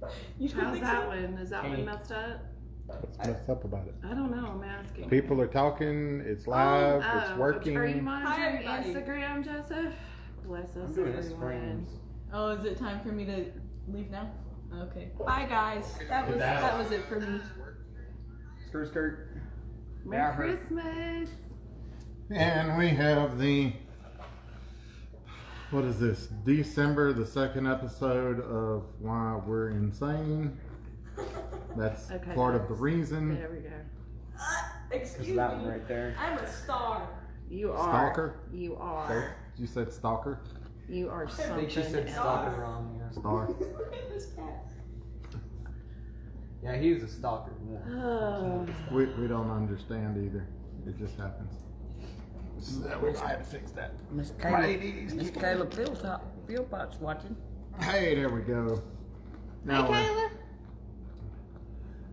How's that one? Is that one messed up? What's messed up about it? I don't know. I'm asking. People are talking. It's live. It's working. Are you monitoring Instagram, Joseph? Bless us, everyone. Oh, is it time for me to leave now? Okay. Bye, guys. That was it for me. Skirt. Merry Christmas. And we have what is this? December, the second episode of Why We're Insane. That's part of the reason. There we go. Excuse me. That one right there. I'm a star. You are. Stalker? You are. You said stalker? You are something. I think she said stalker wrong. Yeah. Star. This cat. Yeah, he was a stalker. Oh. We don't understand either. It just happens. We might have to fix that. Miss Kayla Philpott's watching. Hey, there we go. Now Hey, Kayla.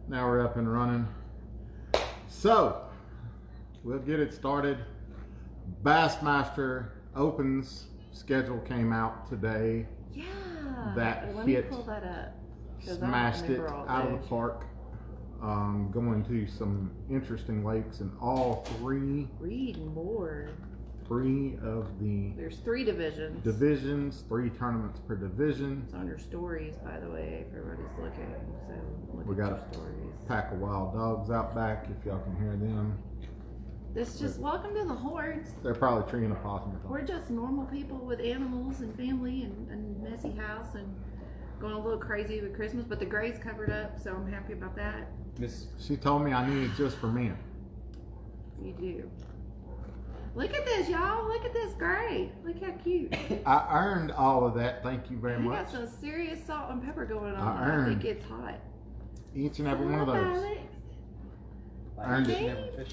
Now we're up and running. So, we'll get it started. Bassmaster Opens schedule came out today. Yeah. That Let hit. me pull that up. Smashed it out of the park. Going to some interesting lakes in all three. Read more. Three of the There's 3 divisions. 3 tournaments per division. It's on your stories, by the way, if everybody's looking. So look We at got your a stories. pack of wild dogs out back, if y'all can hear them. This just welcome to the Hordes. They're probably treeing a possum. We're just normal people with animals and family and messy house and going a little crazy with Christmas, but the gray's covered up, so I'm happy about that. She told me I need it just for men. You do. Look at this, y'all. Look at this gray. Look how cute. I earned all of that. Thank you very You much. got some serious salt and pepper going on. I I earned think it's hot. each and every one of those. Earned it.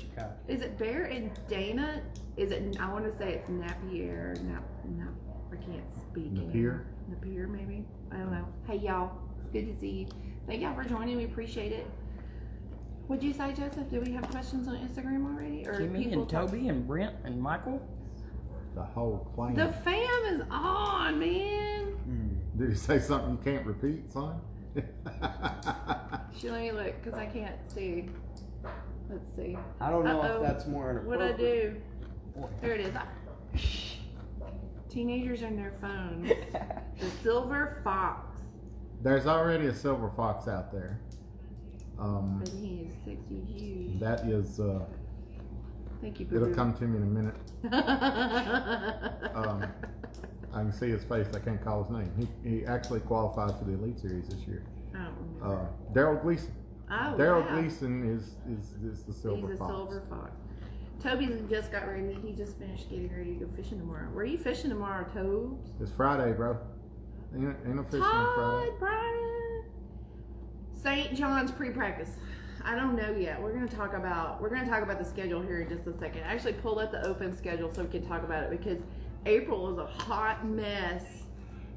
Is it Bear and Dana? Is it? I want to say it's Napier. No, I can't speak. Napier? Napier, maybe. I don't know. Hey, y'all. It's good to see you. Thank y'all for joining. We appreciate it. What'd you say, Joseph? Do we have questions on Instagram already? Or Jimmy and Toby and Brent and Michael? The whole clan. The fam is on, man. Did he say something you can't repeat, son? Let me look, because I can't see. Let's see. I don't know if that's more inappropriate. What'd I do? There it is. Teenagers on their phones. The silver fox. There's already a silver fox out there. But he is 60 huge. That is, Thank you, it'll come to me in a minute. I can see his face. I can't call his name. He actually qualified for the Elite Series this year. Daryl Gleason. Oh, Daryl wow. Gleason is the silver He's a fox. silver fox. Toby just got ready. He just finished getting ready to go fishing tomorrow. Where are you fishing tomorrow, Tobes? It's Friday, bro. Ain't no fishing on Friday. Brian. St. John's pre-practice. I don't know yet. We're gonna talk about the schedule here in just a second. I actually pulled up the open schedule so we can talk about it because April is a hot mess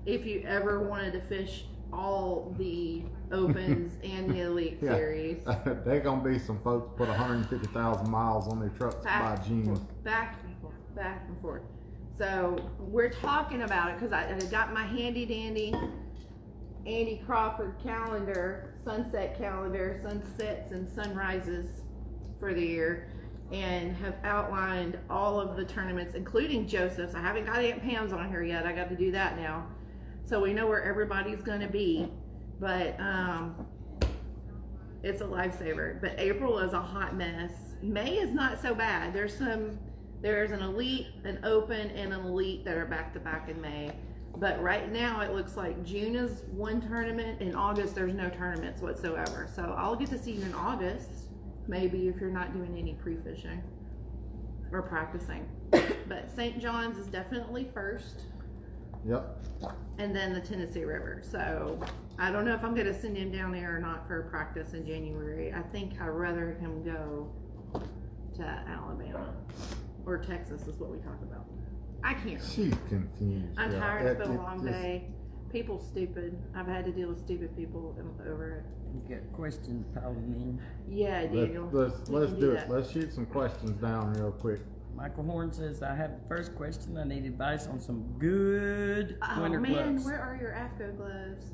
if you ever wanted to fish all the opens and the Elite Series. There's gonna be some folks put 150,000 miles on their trucks by June. Back and forth. So we're talking about it because I got my handy dandy Andy Crawford calendar, sunset calendar, sunsets and sunrises for the year, and have outlined all of the tournaments, including Joseph's. I haven't got Aunt Pam's on here yet. I got to do that now. So we know where everybody's going to be, but it's a lifesaver. But April is a hot mess. May is not so bad. There's an Elite, an Open, and an Elite that are back to back in May. But right now it looks like June is one tournament. In August there's no tournaments whatsoever. So I'll get to see you in August, maybe, if you're not doing any pre-fishing or practicing. But St. John's is definitely first. Yep. And then the Tennessee River. So I don't know if I'm going to send him down there or not for practice in January. I think I'd rather him go to Alabama or Texas is what we talk about. I can't. She's confused. I'm tired. It's been a long day. People stupid. I've had to deal with stupid people over it. You got questions piling in. Yeah, Daniel. Let's do it. Let's shoot some questions down real quick. Michael Horn says, I have the first question. I need advice on some good winter man, gloves. where are your AFCO gloves?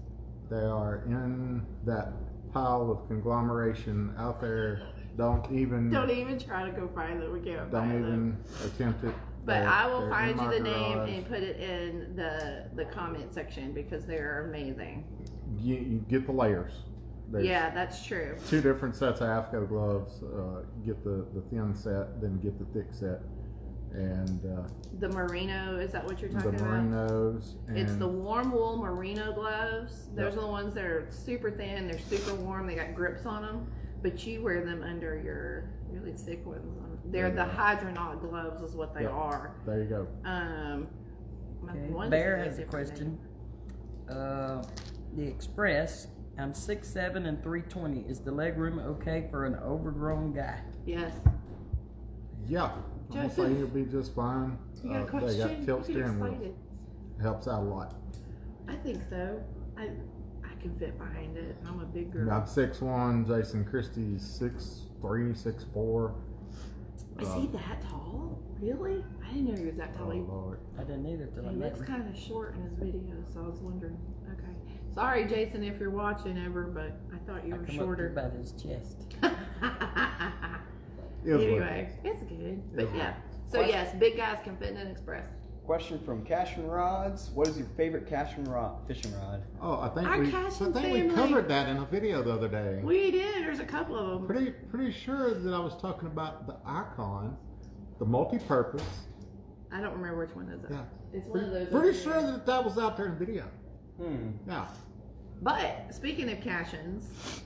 They are in that pile of conglomeration out there. Don't even try to go find them. We can't don't find them. even attempt it. But I will they're find in you my the name garage. and put it in the comment section because they're amazing. You get the layers. There's Yeah, that's true. 2 different sets of AFCO gloves. Get the thin set, then get the thick set, and The merino, is that what you're the talking about? merinos. And It's the warm wool merino gloves. Those Yep. are the ones that are super thin. They're super warm. They got grips on them, but you wear them under your really thick ones. They're the hydronaut gloves, is what they Yep. are. There you go. Okay. One Bear is has a different question. The Express, I'm 6'7" and 320. Is the legroom okay for an overgrown guy? name. Yes. Yeah, I'll Joseph, say he'll be just fine. You got a They question? got tilt You get steering excited. wheels. Helps out a lot. I think so. I can fit behind it. I'm a big girl. I'm 6'1", Jason Christie's 6'3", 6'4". Is he that tall? Really? I didn't know he was that Oh tall. Lord. I didn't either till I He met looks him. kind of short in his videos, so I was wondering. Okay. Sorry, Jason, if you're watching ever, but I thought you I were come shorter. up to about his chest. It was Anyway, it's good. But It's yeah. So yes, big guys can fit in an express. Question from Cashman Rods. What is your favorite Cashman rod fishing rod? Oh, I think Our we Cashin we family. covered that in a video the other day. We did. There's a couple of them. Pretty sure that I was talking about the Icon, the multi-purpose. I don't remember which one is it. Yeah. It's one of those. Pretty over sure there. that was out there in video. Yeah. But speaking of cash-ins,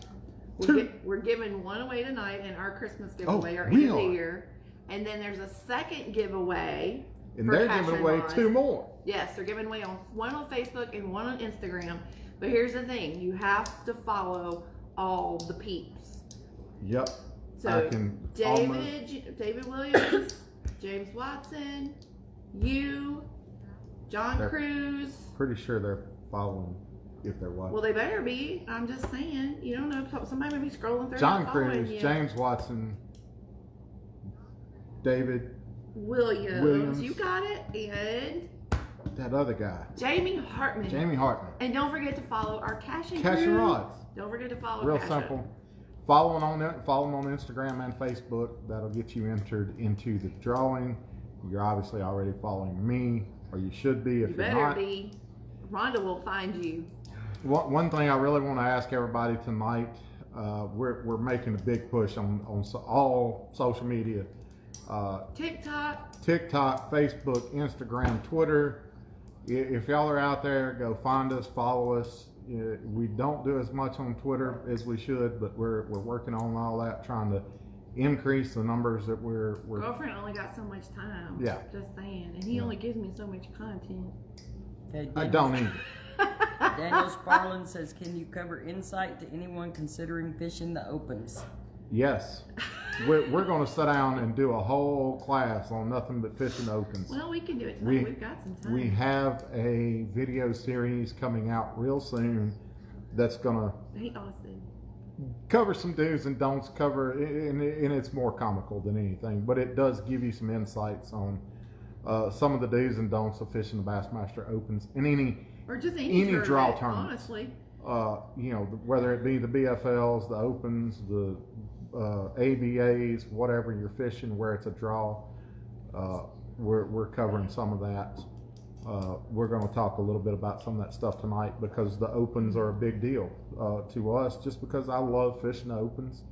Two. we're giving one away tonight in our Christmas giveaway, our we end of the are. year. And then there's a second giveaway. And for they're cash giving and away rods. 2 more. Yes, they're giving away one on Facebook and one on Instagram. But here's the thing: you have to follow all the peeps. Yep. So I can almost. David Williams, James Watson, you, John They're- Cruz. Pretty sure they're following if they're watching. Well, they better be. I'm just saying. You don't know. Somebody may be scrolling through. John and following Cruz, you. James Watson, David, Williams. You got it. And that other guy, Jamie Hartman. Jamie Hartman. And don't forget to follow our Cash and Cash and Crew. Rods. Don't forget to follow Real Cash simple. Up. Follow them on Instagram and Facebook. That'll get you entered into the drawing. You're obviously already following me, or you should be if You you're better not. be. Rhonda will find you. One thing I really want to ask everybody tonight, we're making a big push on all social media, TikTok. TikTok, Facebook, Instagram, Twitter. If y'all are out there, go find us, follow us. We don't do as much on Twitter as we should, but we're working on all that, trying to increase the numbers that we're Girlfriend only got so much time. Yeah. Just saying. And he only gives me so much content. Okay, I don't either. Daniel Sparlin says, can you cover insight to anyone considering fishing the opens? Yes. We're going to sit down and do a whole class on nothing but fishing opens. Well, we can do it tonight. We- We've got some time. We have a video series coming out real soon that's going to Hey, Austin. cover some do's and don'ts, and it's more comical than anything, but it does give you some insights on some of the do's and don'ts of fishing the Bassmaster Opens and Or just any draw tournament, tournaments. honestly. Whether it be the BFLs, the Opens, the ABAs, whatever you're fishing where it's a draw, we're covering some of that. We're going to talk a little bit about some of that stuff tonight because the Opens are a big deal to us just because I love fishing the Opens.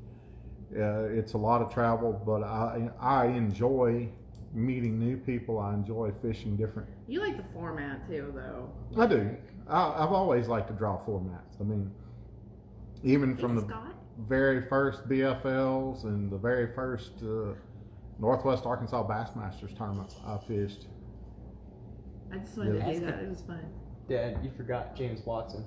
It's a lot of travel, but I enjoy meeting new people. I enjoy fishing different. You like the format too, though. I do. I've always liked to draw formats. I mean, even from Hey, the Scott. very first BFLs and the very first Northwest Arkansas Bassmasters tournaments I fished. I just wanted Yeah. to do that. It was fun. Dad, you forgot James Watson.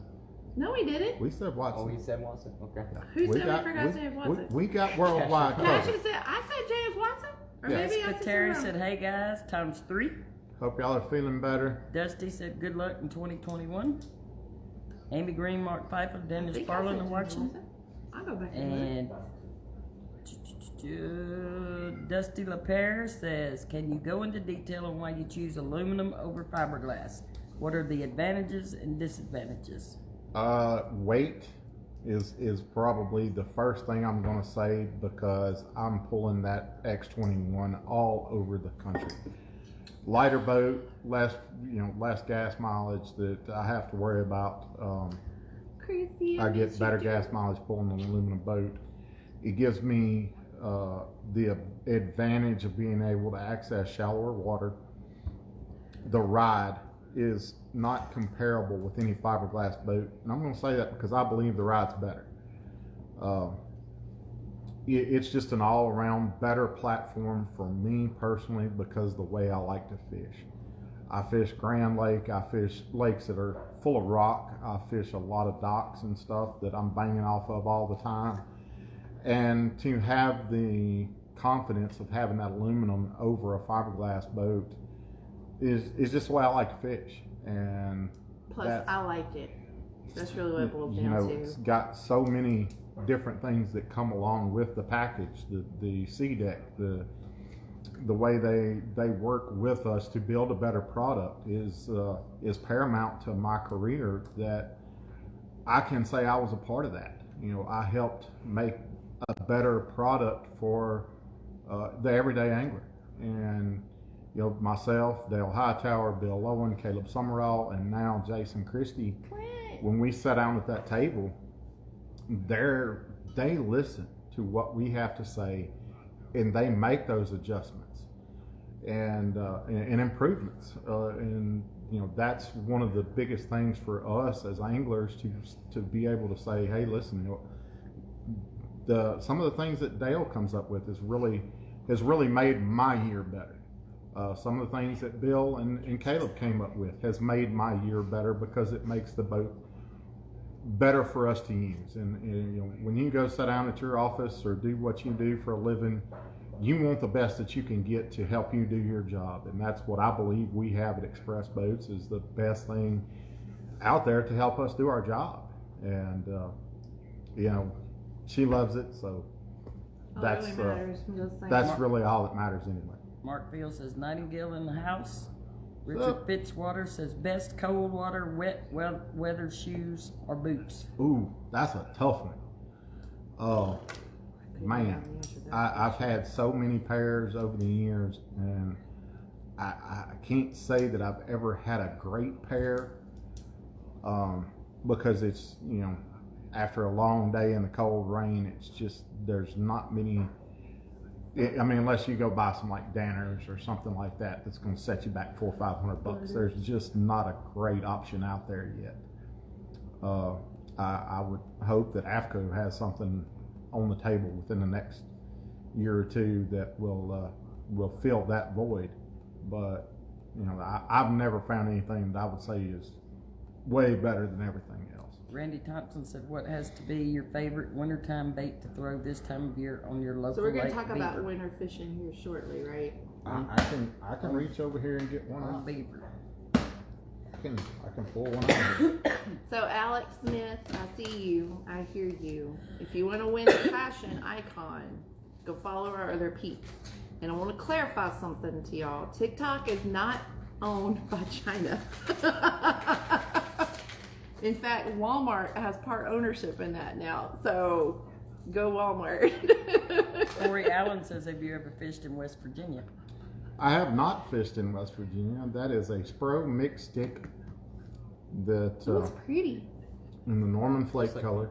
No, he didn't. We said Watson. Oh, he said Watson? Okay. Who said we forgot James Watson? We got worldwide Yeah, I should coverage. have said, I said James Watson? Or Yeah. maybe I Jessica said Terry something said, wrong. hey guys, times 3. Hope y'all are feeling better. Dusty said, good luck in 2021. Amy Green, Mark Pfeiffer, I Dennis think I Sparlin said are James watching. Watson. I'll go back and look. And Dusty LaPere says, can you go into detail on why you choose aluminum over fiberglass? What are the advantages and disadvantages? Weight is probably the first thing I'm going to say because I'm pulling that X21 all over the country. Lighter boat, less gas mileage that I have to worry about. Crazy. I get better gas mileage pulling an aluminum boat. It gives me the advantage of being able to access shallower water. The ride is not comparable with any fiberglass boat, and I'm going to say that because I believe the ride's better. It's just an all-around better platform for me personally because the way I like to fish. I fish Grand Lake, I fish lakes that are full of rock, I fish a lot of docks and stuff that I'm banging off of all the time. And to have the confidence of having that aluminum over a fiberglass boat is just the way I like to fish. And Plus, I like it. That's really what it boils you down know, to. it's got so many different things that come along with the package, the sea deck, the way they work with us to build a better product is paramount to my career, that I can say I was a part of that. You know, I helped make a better product for the everyday angler. And you know, myself, Dale Hightower, Bill Owen, Caleb Summerall, and now Jason Christie, when we sat down at that table, they listen to what we have to say, and they make those adjustments and improvements. And you know, that's one of the biggest things for us as anglers to be able to say, hey, listen, you know, some of the things that Dale comes up with has really made my year better. Some of the things that Bill and Caleb came up with has made my year better because it makes the boat better for us to use. And you know, when you go sit down at your office or do what you do for a living, you want the best that you can get to help you do your job. And that's what I believe we have at Express Boats is the best thing out there to help us do our job. And you know, she loves it, so that's really matters. that's really all that matters anyway. Mark Field says Nightingale in the house. Richard Fitzwater says best cold water, wet weather shoes or boots. Ooh, that's a tough one. Oh man, I've had so many pairs over the years, and I can't say that I've ever had a great pair, because it's, you know, after a long day in the cold rain, it's just, there's not many. I mean, unless you go buy some like Danners or something like that, that's going to set you back $400 or $500. There's just not a great option out there yet. I would hope that AFCO has something on the table within the next year or two that will fill that void. But you know, I've never found anything that I would say is way better than everything else. Randy Thompson said, what has to be your favorite wintertime bait to throw this time of year on your local So we're going lake to talk beaver? about winter fishing here shortly, right? I can reach over here and get one On out. beaver. I can pull one out. So Alex Smith, I see you. I hear you. If you want to win a fashion icon, go follow our other peeps. And I want to clarify something to y'all. TikTok is not owned by China. In fact, Walmart has part ownership in that now. So go Walmart. Corey Allen says, have you ever fished in West Virginia? I have not fished in West Virginia. That is a Spro mixed stick that Oh, it's pretty. in the Norman flake color.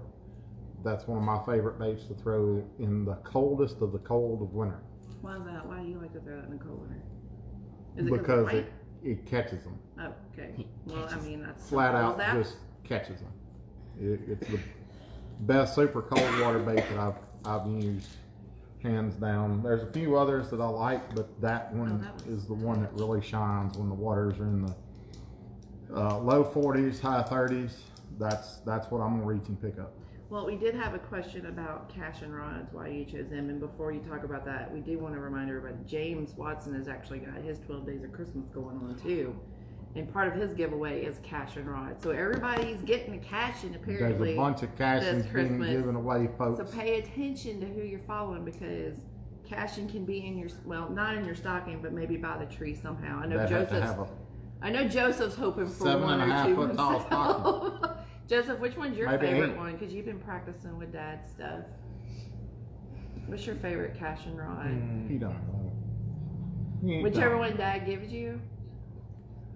That's one of my favorite baits to throw in the coldest of the cold of winter. Why is that? Why do you like to throw that in the cold winter? Is it Because it's it catches them. Oh, okay. Well, I mean, that's Flat out that. just catches them. It's the best super cold water bait that I've used, hands down. There's a few others that I like, but that one is the one that really shines when the waters are in the low 40s, high 30s. That's what I'm gonna reach and pick up. Well, we did have a question about cash and rods, why you chose them. And before you talk about that, we do want to remind everybody, James Watson has actually got his 12 Days of Christmas going on too. And part of his giveaway is cash and rods. So everybody's getting a cash and apparently There's a bunch of cash this being Christmas. given away, folks. So pay attention to who you're following, because cashing can be in your, well, not in your stocking, but maybe by the tree somehow. I know That had to Joseph's have a I know Joseph's hoping for 7.5 one or two foot tall himself. Joseph, which one's your Maybe favorite 8. one? Because you've been practicing with Dad's stuff. What's your favorite cash and rod? He don't know. He ain't Whichever done. one Dad gives you.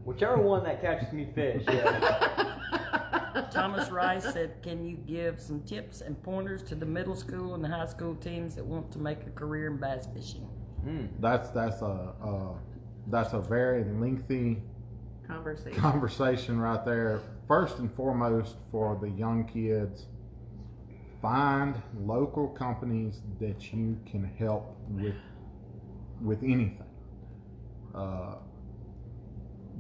Whichever one that catches me fish. Yeah. Thomas Rice said, can you give some tips and pointers to the middle school and high school teams that want to make a career in bass fishing? That's a very lengthy conversation right there. First and foremost, for the young kids, find local companies that you can help with anything.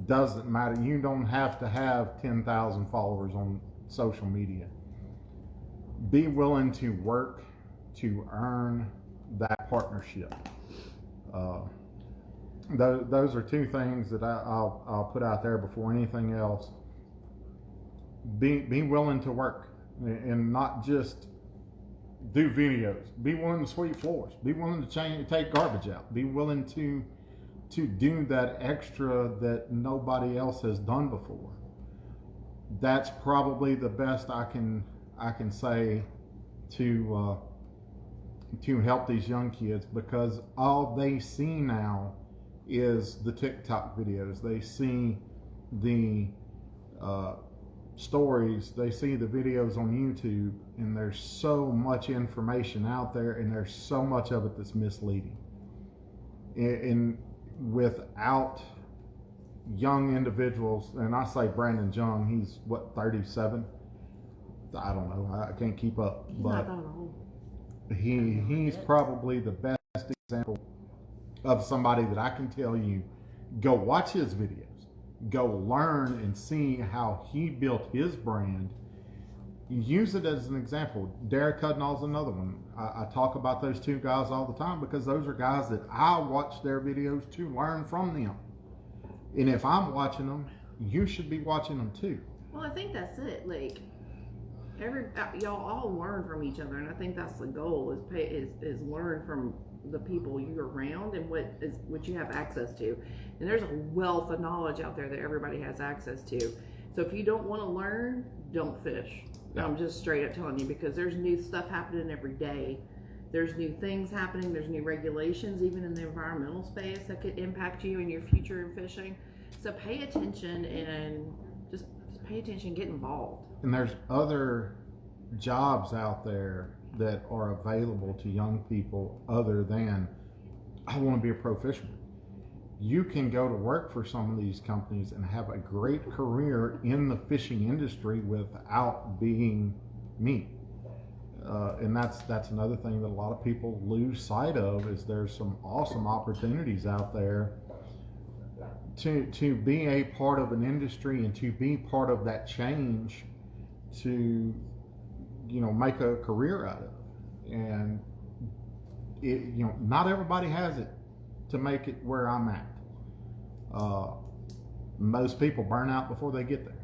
Doesn't matter. You don't have to have 10,000 followers on social media. Be willing to work to earn that partnership. Those are two things that I'll put out there before anything else. Be willing to work and not just do videos. Be willing to sweep floors. Be willing to take garbage out. Be willing to do that extra that nobody else has done before. That's probably the best I can say to help these young kids, because all they see now is the TikTok videos. They see the stories, they see the videos on YouTube, and there's so much information out there, and there's so much of it that's misleading. And without young individuals, and I say Brandon Young, he's what, 37? I don't know, I can't keep up, but he's probably the best example of somebody that I can tell you, go watch his videos, go learn and see how he built his brand. Use it as an example. Derek Hudnall's another one. I talk about those two guys all the time because those are guys that I watch their videos to learn from them. And if I'm watching them, you should be watching them too. Well, I think that's it. Like, y'all all learn from each other, and I think that's the goal: is learn from the people you're around and what you have access to. And there's a wealth of knowledge out there that everybody has access to. So if you don't want to learn, don't fish. Yeah. I'm just straight up telling you, because there's new stuff happening every day. There's new things happening. There's new regulations, even in the environmental space, that could impact you and your future in fishing. So pay attention and just pay attention, get involved. And there's other jobs out there that are available to young people other than, I want to be a pro fisherman. You can go to work for some of these companies and have a great career in the fishing industry without being me. And that's another thing that a lot of people lose sight of, is there's some awesome opportunities out there to be a part of an industry and to be part of that change, to make a career out of it. And not everybody has it to make it where I'm at. Most people burn out before they get there.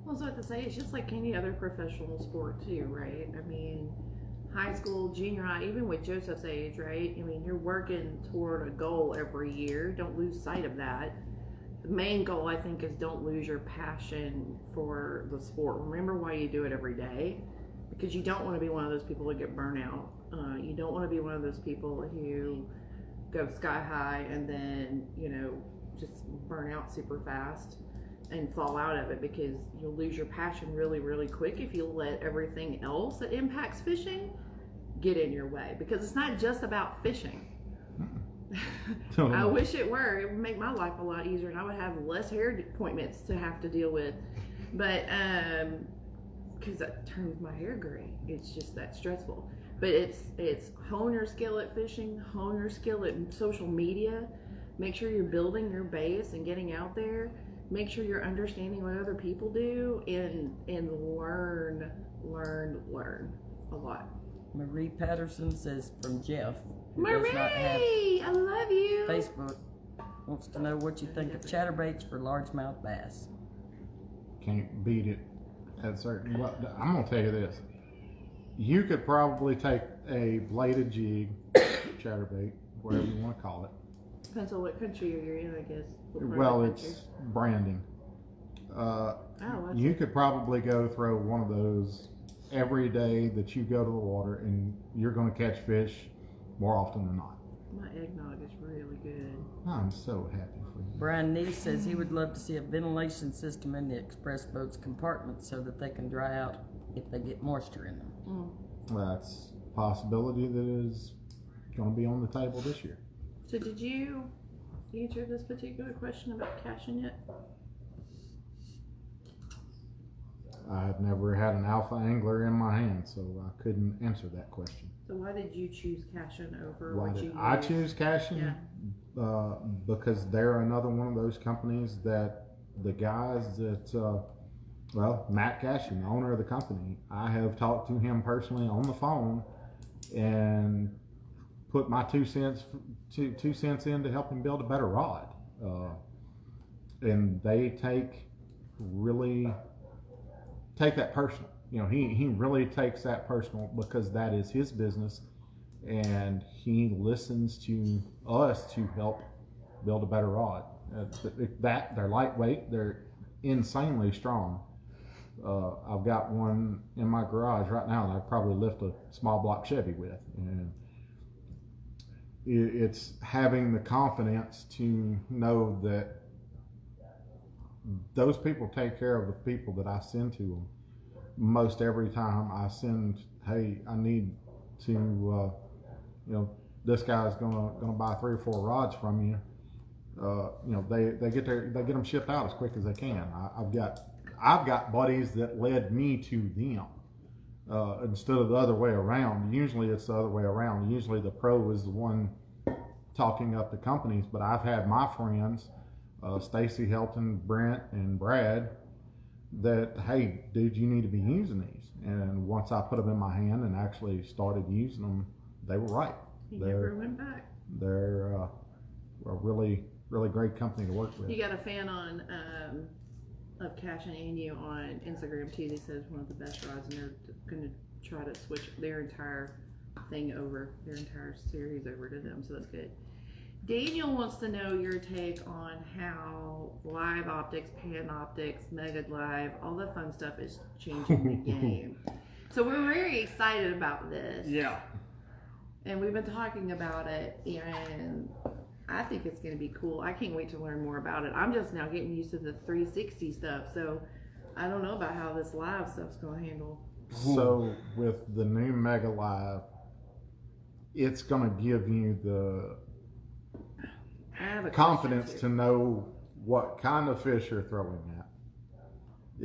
Well, so I have to say, it's just like any other professional sport too, right? I mean, high school, junior high, even with Joseph's age, right? I mean, you're working toward a goal every year. Don't lose sight of that. The main goal, I think, is don't lose your passion for the sport. Remember why you do it every day, because you don't want to be one of those people that get burnt out. You don't want to be one of those people who go sky high and then, just burn out super fast and fall out of it, because you'll lose your passion really, really quick if you let everything else that impacts fishing get in your way, because it's not just about fishing. I wish it were. It would make my life a lot easier, and I would have less hair appointments to have to deal with. But because that turns my hair gray, it's just that stressful. But it's hone your skill at fishing, hone your skill at social media. Make sure you're building your base and getting out there. Make sure you're understanding what other people do, and learn a lot. Marie Patterson says, from Jeff, who does Marie, not have I love you. Facebook, wants to know what you think of chatterbaits for largemouth bass. Can't beat it at certain. Well, I'm gonna tell you this: you could probably take a bladed jig, chatterbait, whatever you want to call it. Depends on what country you're in, I guess. Well, it's branding. Oh, You could probably go throw one of those every day that you go to the water, and you're going to catch fish more often than not. my eggnog is really good. I'm so happy for you. Brian Neese says he would love to see a ventilation system in the express boat's compartments so that they can dry out if they get moisture in them. That's a possibility that is going to be on the table this year. So did you answer this particular question about caching yet? I've never had an alpha angler in my hand, so I couldn't answer that question. So why did you choose caching over Why what did you I use? choose caching? Yeah. Because they're another one of those companies that the guys that, Matt Cashin, the owner of the company, I have talked to him personally on the phone and put my 2 cents in to help him build a better rod. And they take that personal. You know, he really takes that personal because that is his business, and he listens to us to help build a better rod. They're lightweight, they're insanely strong. I've got one in my garage right now that I probably lift a small block Chevy with, and it's having the confidence to know that those people take care of the people that I send to them. Most every time I send, hey, I need to, this guy's gonna buy 3 or 4 rods from you. They get them shipped out as quick as they can. I've got buddies that led me to them instead of the other way around. Usually it's the other way around. Usually the pro is the one talking up the companies, but I've had my friends, Stacy Helton, Brent, and Brad, that, hey, dude, you need to be using these. And once I put them in my hand and actually started using them, they were right. You never went back. They're a really, really great company to work with. You got a fan of Cash and you on Instagram too. They said it's one of the best rods, and they're going to try to switch their entire thing over, their entire series over to them. So that's good. Daniel wants to know your take on how live optics, pan optics, mega live, all the fun stuff is changing the game. So we're very excited about this. Yeah. And we've been talking about it, and I think it's going to be cool. I can't wait to learn more about it. I'm just now getting used to the 360 stuff, so I don't know about how this live stuff's going to handle. So with the new Mega Live, it's going to give you the confidence to know what kind of fish you're throwing at,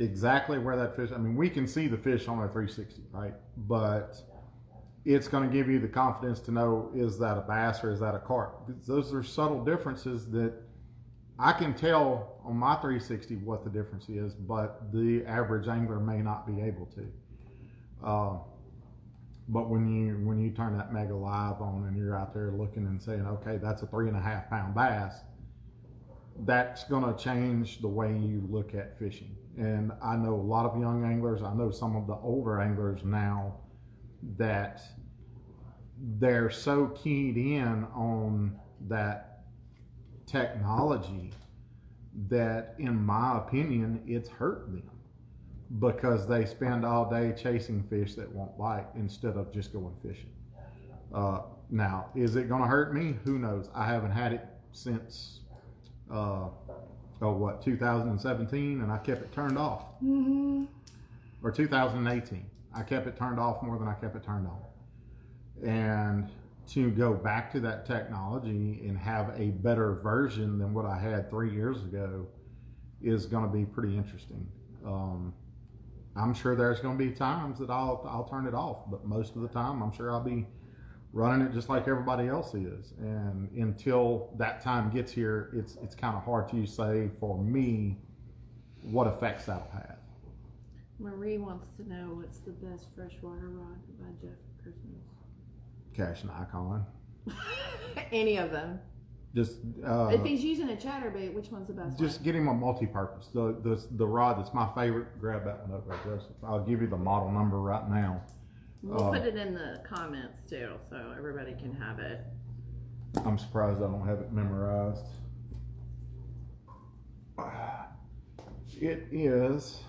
exactly where that fish. I mean, we can see the fish on our 360, right? But it's going to give you the confidence to know, is that a bass or is that a carp? Those are subtle differences that I can tell on my 360 what the difference is, but the average angler may not be able to. But when you turn that Mega Live on and you're out there looking and saying, okay, that's a 3.5 pound bass, that's going to change the way you look at fishing. And I know a lot of young anglers, I know some of the older anglers now, that they're so keyed in on that technology that, in my opinion, it's hurt them, because they spend all day chasing fish that won't bite instead of just going fishing. Now, is it going to hurt me? Who knows? I haven't had it since 2017, and I kept it turned off. Or 2018. I kept it turned off more than I kept it turned on. And to go back to that technology and have a better version than what I had 3 years ago is going to be pretty interesting. I'm sure there's going to be times that I'll turn it off, but most of the time I'm sure I'll be running it just like everybody else is. And until that time gets here, it's kind of hard to say for me what effects that'll have. Marie wants to know what's the best freshwater rod to buy Jeff for Christmas. Cash and Icon. Any of them. Just If he's using a chatterbait, which one's the best just one? get him a multi-purpose. The rod that's my favorite. Grab that one up right there. I'll give you the model number right now. We'll put it in the comments too, so everybody can have it. I'm surprised I don't have it memorized. It is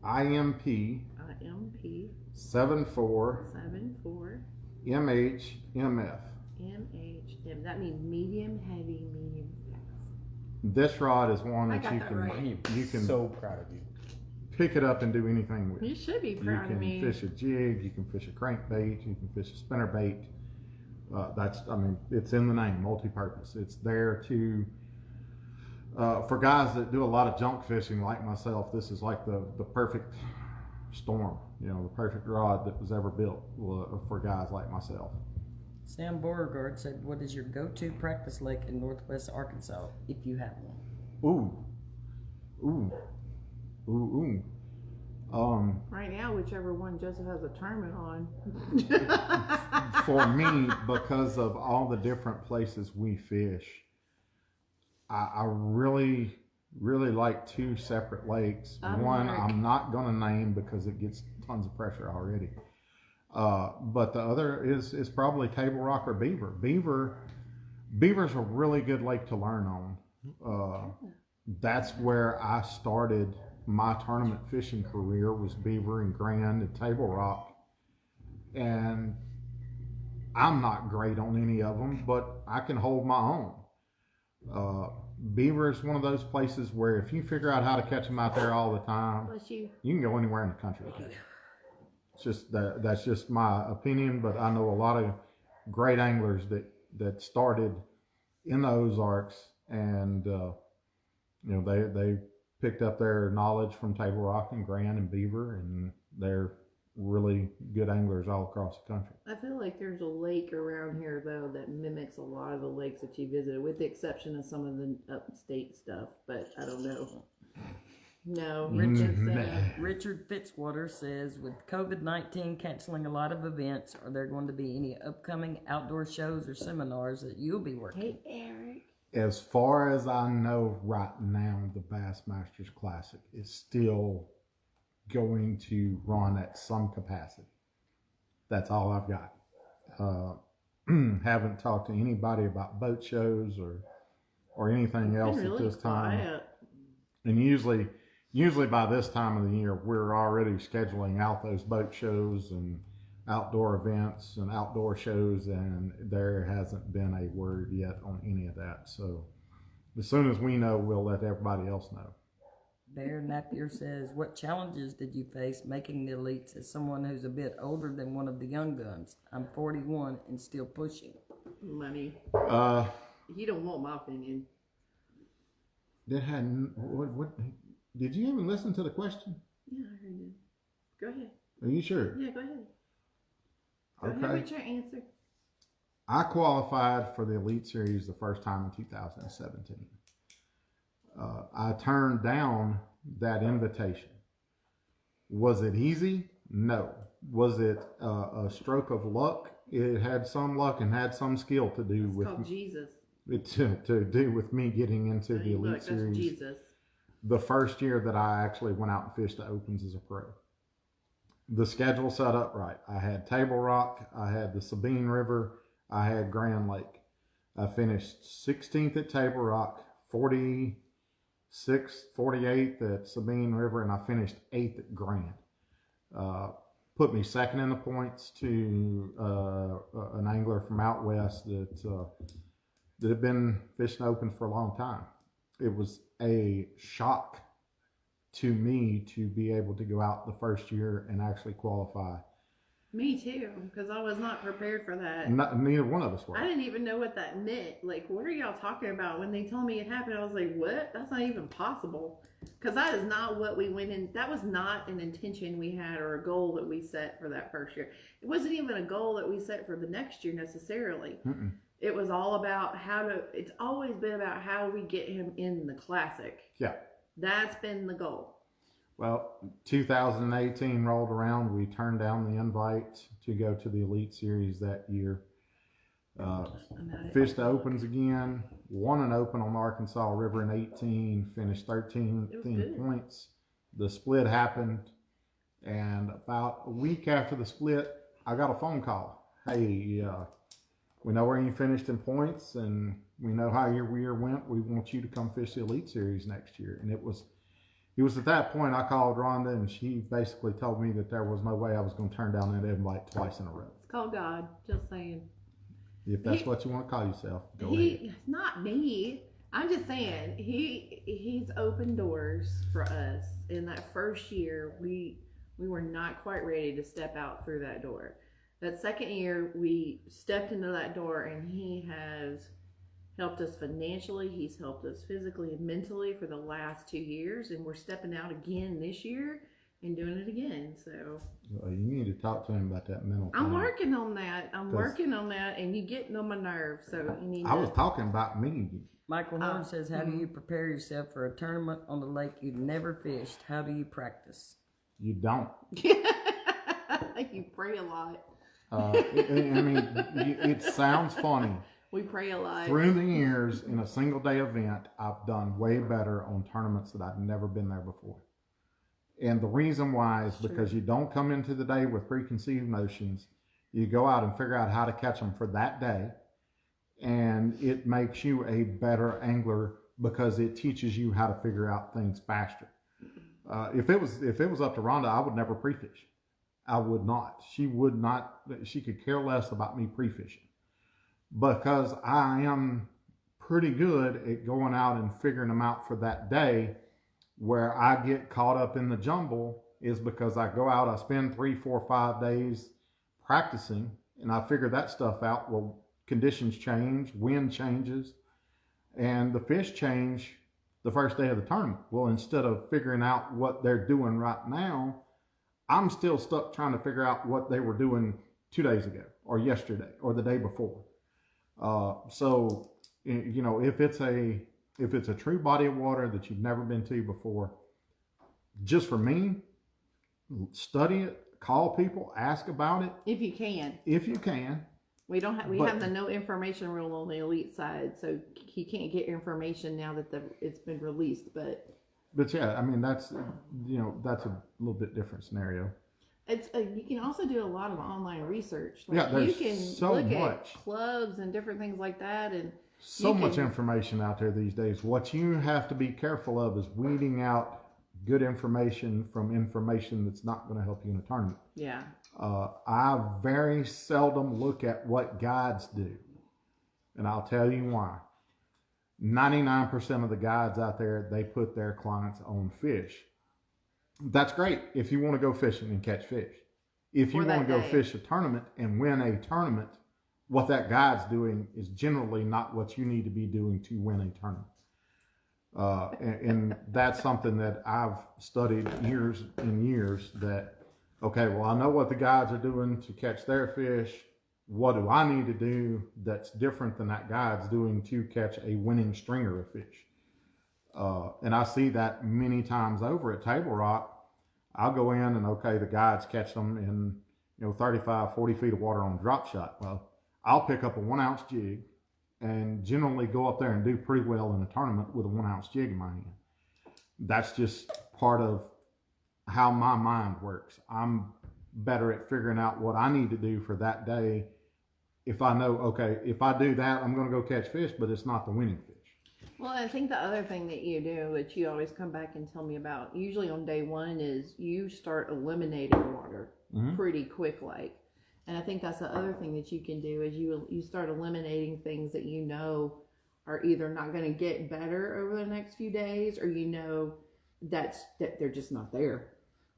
IMP IMP 74 74 MHMF. MHM. That means medium, heavy, medium, fast. This rod is one I that got you that can right. you can So proud of you. pick it up and do anything with. You should be You proud of can me. fish a jig, you can fish a crankbait, you can fish a spinnerbait. It's in the name, multi-purpose. It's there to, for guys that do a lot of junk fishing like myself, this is like the perfect storm, the perfect rod that was ever built for guys like myself. Sam Beauregard said, what is your go-to practice lake in Northwest Arkansas, if you have one? Ooh. Right now, whichever one Joseph has a tournament on. For me, because of all the different places we fish, I really, really like two separate lakes. One I'm not going to name because it gets tons of pressure already. But the other is probably Table Rock or Beaver. Beaver's a really good lake to learn on. That's where I started my tournament fishing career, was Beaver and Grand and Table Rock. And I'm not great on any of them, but I can hold my own. Beaver is one of those places where if you figure out how to catch them out there all the time, you can go anywhere in the country. It's just that's just my opinion, but I know a lot of great anglers that started in the Ozarks, and they picked up their knowledge from Table Rock and Grand and Beaver, and they're really good anglers all across the country. I feel like there's a lake around here though that mimics a lot of the lakes that you visited, with the exception of some of the upstate stuff. But I don't know. No, Richard Fitzwater says, with COVID-19 canceling a lot of events, are there going to be any upcoming outdoor shows or seminars that you'll be working? Hey, Eric. As far as I know right now, the Bassmasters Classic is still going to run at some capacity. That's all I've got. Haven't talked to anybody about boat shows or anything else at this time. Quiet. And usually by this time of the year, we're already scheduling out those boat shows and outdoor events and outdoor shows, and there hasn't been a word yet on any of that. So as soon as we know, we'll let everybody else know. Bear Napier says, what challenges did you face making the elites as someone who's a bit older than one of the young guns? I'm 41 and still pushing. Money. You don't want my opinion. What did you even listen to the question? Yeah, I heard you. Go ahead. Are you sure? Yeah, go ahead. Go Okay. ahead with your answer. I qualified for the Elite Series the first time in 2017. I turned down that invitation. Was it easy? No. Was it a stroke of luck? It had some luck and had some skill to do It's with called Jesus. To do with me getting into the Elite That's Series. Jesus. The first year that I actually went out and fished the Opens as a pro. The schedule set up right. I had Table Rock, I had the Sabine River, I had Grand Lake. I finished 16th at Table Rock, 46th, 48th at Sabine River, and I finished 8th at Grand. Put me second in the points to an angler from out west that had been fishing open for a long time. It was a shock to me to be able to go out the first year and actually qualify. Me too, because I was not prepared for that. Neither one of us were. I didn't even know what that meant. Like, what are y'all talking about? When they told me it happened, I was like, what? That's not even possible. Because that is not what we went in. That was not an intention we had or a goal that we set for that first year. It wasn't even a goal that we set for the next year necessarily. Mm-mm. It was all about it's always been about how do we get him in the Classic. Yeah. That's been the goal. Well, 2018 rolled around. We turned down the invite to go to the Elite Series that year. Fished the Opens again. Won an Open on Arkansas River in 18. Finished 13 points. The split happened. And about a week after the split, I got a phone call. Hey, we know where you finished in points, and we know how your year went. We want you to come fish the Elite Series next year. And it was He was at that point. I called Rhonda, and she basically told me that there was no way I was going to turn down that invite twice in a row. It's called God. Just saying. If that's what you want to call yourself, go ahead. Not me. I'm just saying he's opened doors for us. In that first year, we were not quite ready to step out through that door. That second year, we stepped into that door, and he has helped us financially. He's helped us physically and mentally for the last 2 years, and we're stepping out again this year and doing it again. So Well, you need to talk to him about that mental. I'm thing. working on that. And you're getting on my nerves. So you need. I was talking about me. Michael Horn says, how do you prepare yourself for a tournament on the lake you've never fished? How do you practice? You don't. You pray a lot. It sounds funny. We pray a lot. Through the years, in a single day event, I've done way better on tournaments that I've never been there before. And the reason why is because you don't come into the day with preconceived notions. You go out and figure out how to catch them for that day. And it makes you a better angler because it teaches you how to figure out things faster. If it was up to Rhonda, I would never pre-fish. I would not. She would not. She could care less about me pre-fishing because I am pretty good at going out and figuring them out for that day. Where I get caught up in the jumble is because I go out, I spend 3, 4, 5 days practicing, and I figure that stuff out. Well, conditions change, wind changes, and the fish change the first day of the tournament. Well, instead of figuring out what they're doing right now, I'm still stuck trying to figure out what they were doing 2 days ago or yesterday or the day before. So, you know, if it's a true body of water that you've never been to before, just for me, study it, call people, ask about it. If you can. If you can. We have the no information rule on the elite side, so he can't get information now that it's been released. But yeah, I mean that's a little bit different scenario. It's you can also do a lot of online research. Like yeah, there's you can so look much at clubs and different things like that, and so much information out there these days. What you have to be careful of is weeding out good information from information that's not going to help you in a tournament. Yeah. I very seldom look at what guides do, and I'll tell you why. 99% of the guides out there, they put their clients on fish. That's great if you want to go fishing and catch fish. If you want to go fish a tournament and win a tournament, what that guide's doing is generally not what you need to be doing to win a tournament. And that's something that I've studied years and years that, okay, well, I know what the guides are doing to catch their fish. What do I need to do that's different than that guide's doing to catch a winning stringer of fish? And I see that many times over at Table Rock. I'll go in and, okay, the guides catch them in 35, 40 feet of water on drop shot. Well, I'll pick up a 1 ounce jig and generally go up there and do pretty well in a tournament with a 1 ounce jig in my hand. That's just part of how my mind works. I'm better at figuring out what I need to do for that day. If I know, okay, if I do that, I'm going to go catch fish, but it's not the winning fish. Well, I think the other thing that you do, which you always come back and tell me about, usually on day one, is you start eliminating water pretty quick, like. And I think that's the other thing that you can do is you start eliminating things that you know are either not going to get better over the next few days, or you know that they're just not there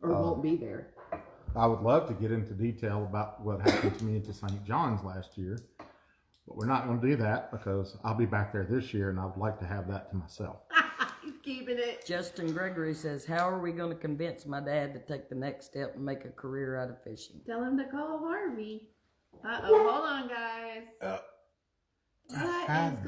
or won't be there. I would love to get into detail about what happened to me at St. John's last year, but we're not going to do that because I'll be back there this year and I would like to have that to myself. He's keeping it. Justin Gregory says, how are we going to convince my dad to take the next step and make a career out of fishing? Tell him to call Harvey. Hold on, guys. What is going